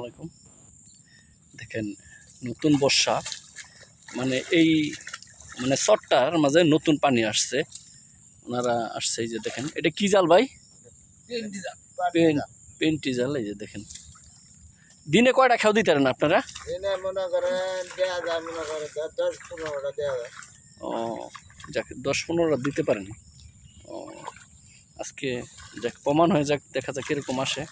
আলাইকুম। দেখেন নতুন বর্ষা মানে এই মানে চরটার মাঝে নতুন পানি আসছে। ওনারা আসছে, এই যে দেখেন এটা কি জাল ভাই? পেন্টি জাল। এই যে দেখেন দিনে কয়টা খেয়াও দিতে পারেন আপনারা? ও যাক, 10-15টা দিতে পারেন। ও আজকে যাক প্রমাণ হয়ে যাক, দেখা যাক কিরকম আসে।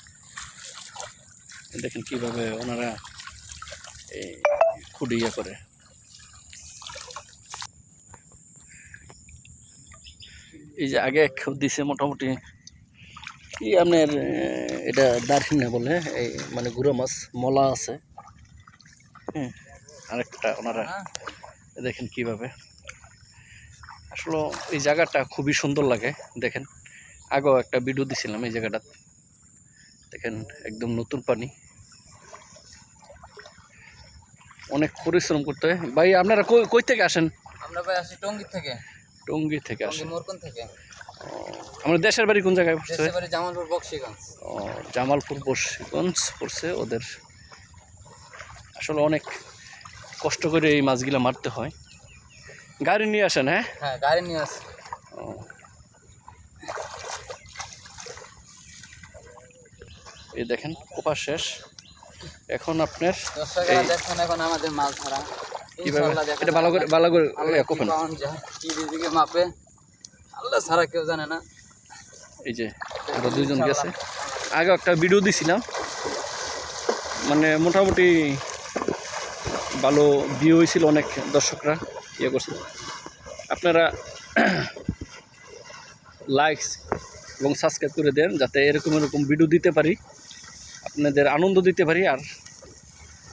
দেখেন কিভাবে ওনারা এই খুঁড়িয়া করে। এই যে আগে দিছে মোটামুটি কি আপনার এটা দারহিনা বলে, এই মানে গুঁড়ো মাছ মলা আছে। হ্যাঁ, আরেকটা ওনারা দেখেন কিভাবে। আসলে এই জায়গাটা খুবই সুন্দর লাগে। দেখেন আগেও একটা ভিডিও দিছিলাম এই জায়গাটা। দেখেন একদম নতুন পানি, অনেক পরিশ্রম করতে হয়। ভাই আপনারা কই থেকে আসেন? আমরা ভাই আসি টঙ্গী থেকে। টঙ্গী থেকে আসেন? মোরকন থেকে। আমাদের দেশের বাড়ি কোন জায়গায় পড়ছে? দেশের বাড়ি জামালপুর বক্সিগঞ্জ। ও জামালপুর বক্সিগঞ্জ পড়ছে ওদের। আসলে অনেক কষ্ট করে এই মাছগুলা মারতে হয়। গাড়ি নিয়ে আসেন? হ্যাঁ হ্যাঁ, গাড়ি নিয়ে আসি। ও এই দেখেন কোপা শেষ। এখন আপনার দেখুন এখন আমাদের মাছ ধরা কিভাবে এটা ভালো করে কোপেন। কি দিকে মাপে আল্লাহ ছাড়া কেউ জানে না। এই যে আরো দুইজন গেছে। আগে একটা ভিডিও দিছিলাম, মানে মোটামুটি ভালো ভিউ হয়েছিল, অনেক দর্শকরা ইয়ে করছিল। আপনারা লাইক এবং সাবস্ক্রাইব করে দেন, যাতে এরকম ভিডিও দিতে পারি, আপনাদের আনন্দ দিতে পারি, আর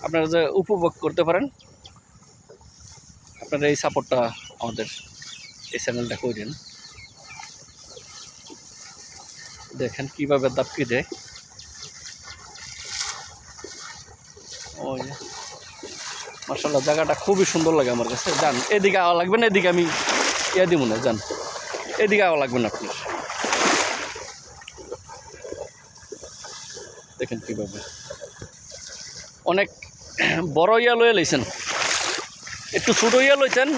আপনারা যে উপভোগ করতে পারেন। আপনারা এই সাপোর্টটা আমাদের এই চ্যানেলটা করে দেন। দেখেন কিভাবে দাপকি দেয়। ওই মাশাআল্লাহ, জায়গাটা খুবই সুন্দর লাগে আমার কাছে। যান, এদিকে আওয়া লাগবে না, এদিকে আমি ইয়ে দিব না। যান, এদিকে আওয়া লাগবে না আপনার। দেখেন কিভাবে অনেক বড় ইয়া লয়ে লইছেন, একটু ছোট ইয়া লইছেন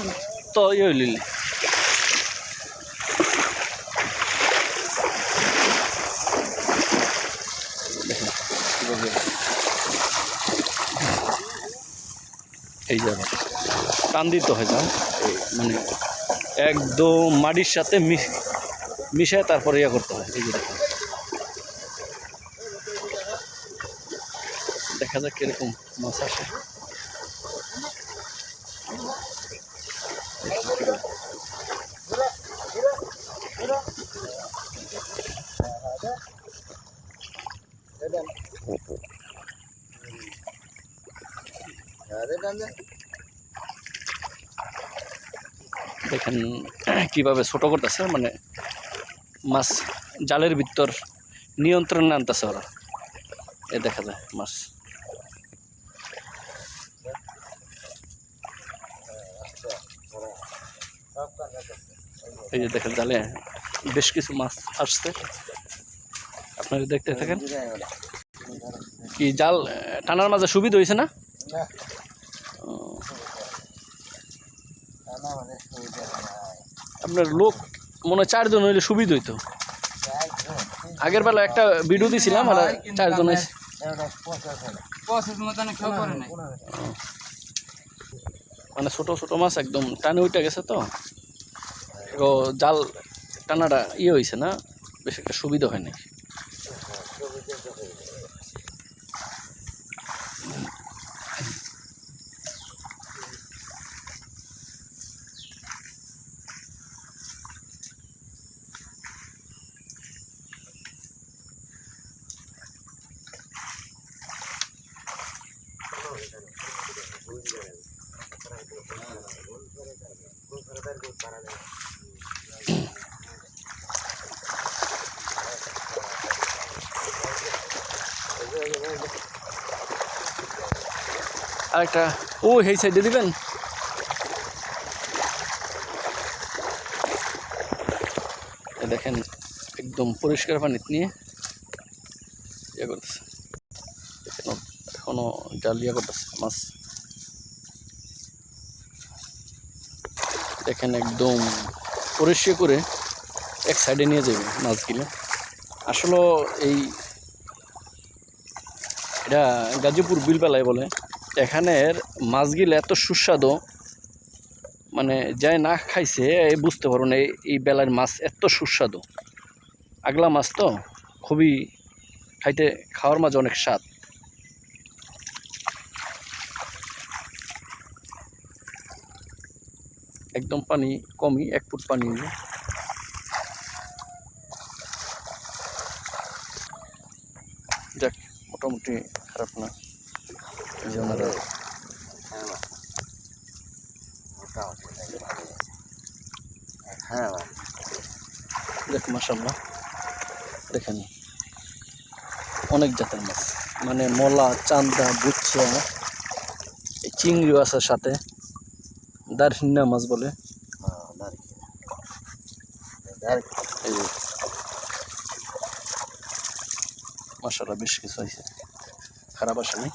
তো ইয়ে লইলে। দেখেন কিভাবে এই জায়গা টান দিতে হয় যা, মানে একদম মাটির সাথে মিশায় তারপরে ইয়া করতে হয়। এই যে দেখেন, দেখা যাক কিরকম মাছ আসে। দেখেন কিভাবে ছোট করতেছে, মানে মাছ জালের ভিতর নিয়ন্ত্রণে আনতেছে ওরা। এ দেখা যায় মাছ। এই যে দেখেন জালে বেশ কিছু মাছ আসছে, আপনারা দেখতে থাকেন। কি জাল টানার মাঝে সুবিধা হয়েছে না? আপনার লোক মনে হয় 4 জন হইলে সুবিধা হইতো। আগের বেলা একটা ভিডিও দিছিলাম, আর 4 জন হয়েছে। মানে ছোট ছোট মাছ একদম টানে উঠে গেছে, তো জাল টানাটা ইয়ে হয়েছে না, বেশ একটা সুবিধা হয় নাই। আরেকটা ও এই সাইডে দিবেন। দেখেন একদম পরিষ্কার পানি নিয়ে ইয়ে করতেছে। এখনো জালিয়া করতেছে মাছ। দেখেন একদম পরিষ্কার করে এক সাইডে নিয়ে যাবে মাছগুলো। আসলে এটা গাজীপুর বিলবেলায় বলে। এখানের মাছগুলো এত সুস্বাদু, মানে যাই না খাইছে বুঝতে পারো না এই বেলার মাছ এত সুস্বাদু। আগলা মাছ তো খুবই খাওয়ার মাঝে অনেক স্বাদ। একদম পানি কমই, 1 ফুট পানি হইবে। যাক, মোটামুটি খারাপ না। এই যে ওনারা দেখ মাশাআল্লাহ, দেখেন অনেক জাতের মাছ, মানে মলা, চান্দা, বুচ্চা, এই চিংড়িও আছে সাথে, দারহিনা মাছ বলে। এই যে মাশাআল্লাহ বেশ কিছু হয়েছে, খারাপ আসে নাই।